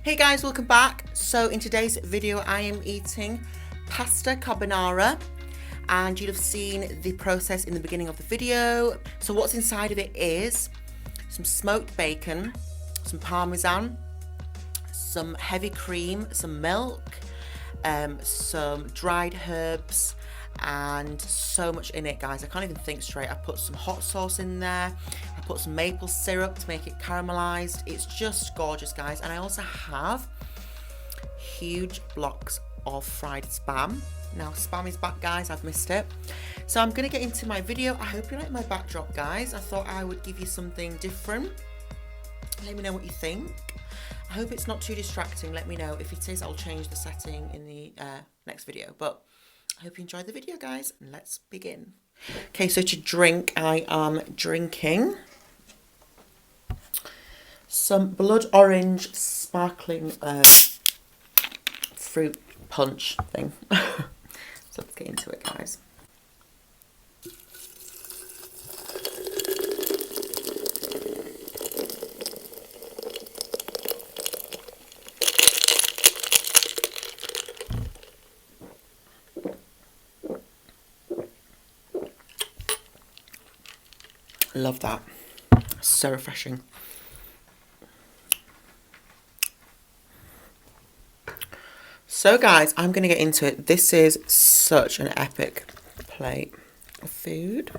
Hey guys, welcome back. So in today's video I am eating pasta carbonara, and you'll have seen the process in the beginning of the video. So what's inside of it is some smoked bacon, some parmesan, some heavy cream, some milk, some dried herbs, and so much in it, guys. I can't even think straight. I put some hot sauce in there. I put some maple syrup to make it caramelized. It's just gorgeous, guys. And I also have huge blocks of fried spam. Now spam is back, guys. I've missed it. So I'm gonna get into my video. I hope you like my backdrop, guys. I thought I would give you something different. Let me know what you think. I hope it's not too distracting. Let me know. If it is, I'll change the setting in the next video. But I hope you enjoyed the video, guys. Let's begin. Okay, so to drink, I am drinking some blood orange sparkling fruit punch thing. So let's get into it, guys. Love that. So refreshing. So guys, I'm going to get into it. This is such an epic plate of food.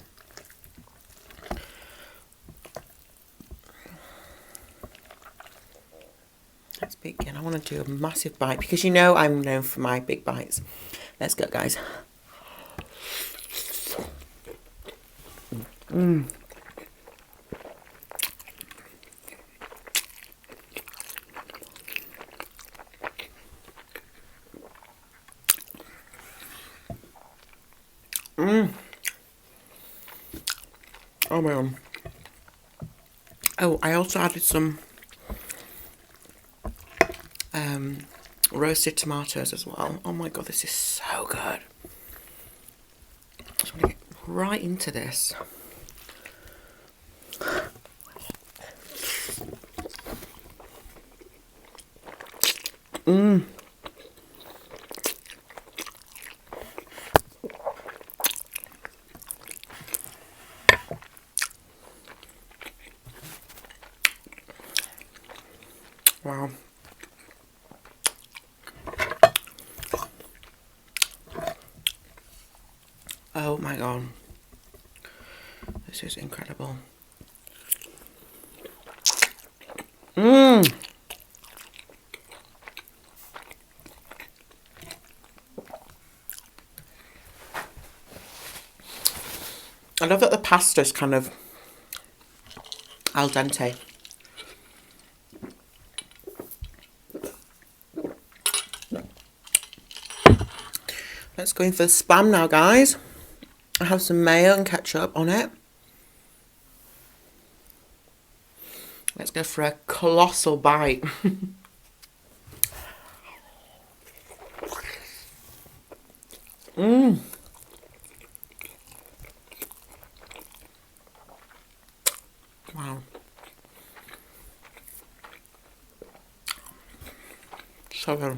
Let's begin. I want to do a massive bite because you know I'm known for my big bites. Let's go, guys. Mmm. Mmm. Oh my god. Oh, I also added some roasted tomatoes as well. Oh my god, this is so good. I'm gonna get right into this. Mmm. Wow. Oh my god. This is incredible. Mmm. I love that the pasta's kind of al dente. Let's go in for the spam now, guys. I have some mayo and ketchup on it. Let's go for a colossal bite. Mmm. Wow. So good.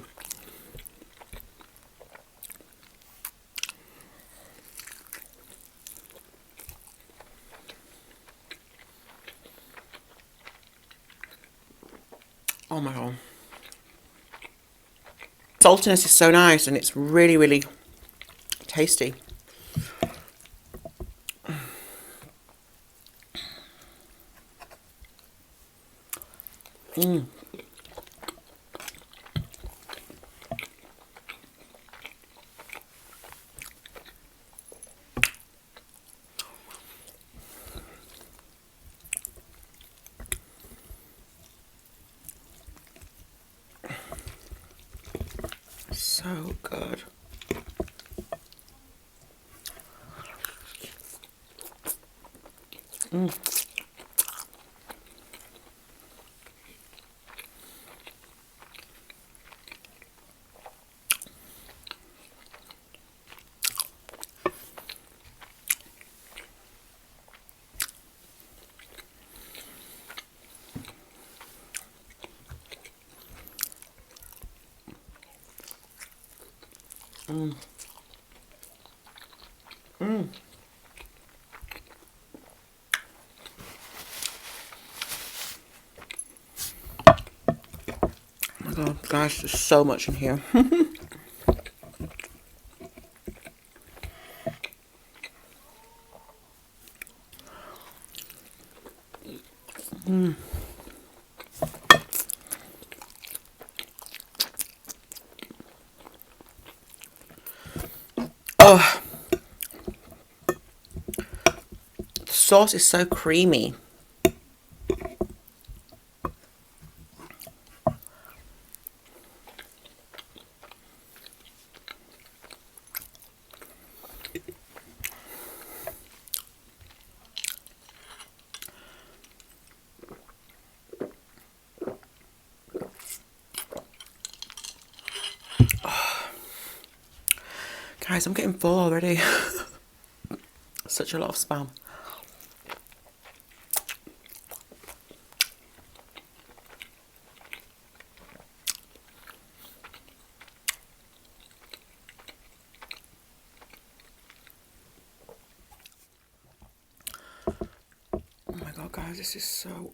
Oh my god. Saltiness is so nice and it's really, really tasty. Mmm. So good. Mmm. Mm. Mm. Oh my god, guys, there's so much in here. Mm. Oh, the sauce is so creamy. Guys, I'm getting full already. Such a lot of spam. Oh my god, guys, this is so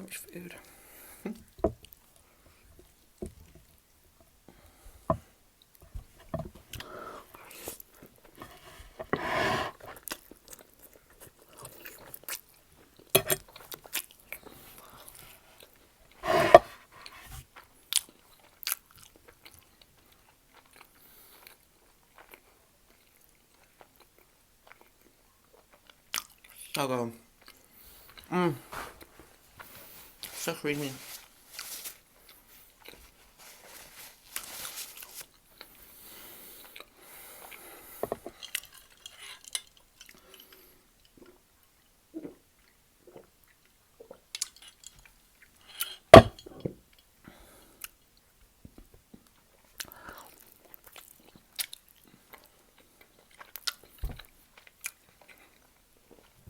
much food. So good. Mmm. So creamy.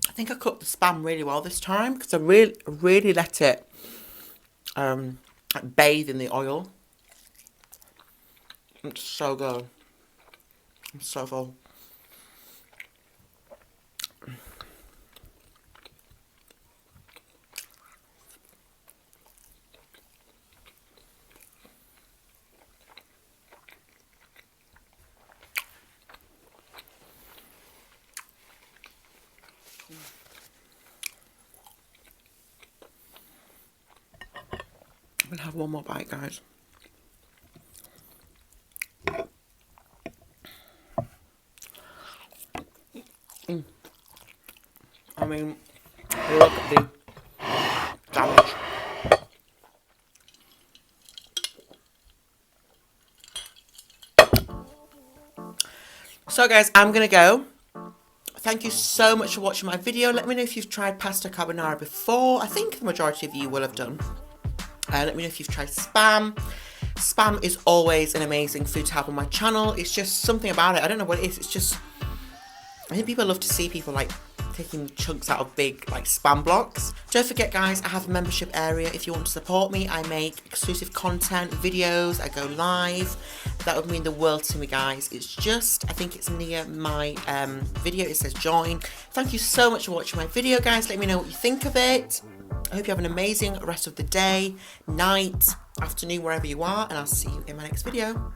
I think I cooked the spam really well this time because I really let it like bathe in the oil. It's so good. I'm so full. I'm gonna have one more bite, guys. I mean, look at the damage. So guys, I'm gonna go. Thank you so much for watching my video. Let me know if you've tried pasta carbonara before. I think the majority of you will have done. Let me know if you've tried spam. Spam is always an amazing food to have on my channel. It's just something about it. I don't know what it is. It's just, I think people love to see people like taking chunks out of big like spam blocks. Don't forget guys, I have a membership area if you want to support me. I make exclusive content, videos, I go live. That would mean the world to me guys. It's just, I think it's near my video, it says join. Thank you so much for watching my video guys. Let me know what you think of it. I hope you have an amazing rest of the day, night, afternoon, wherever you are, and I'll see you in my next video.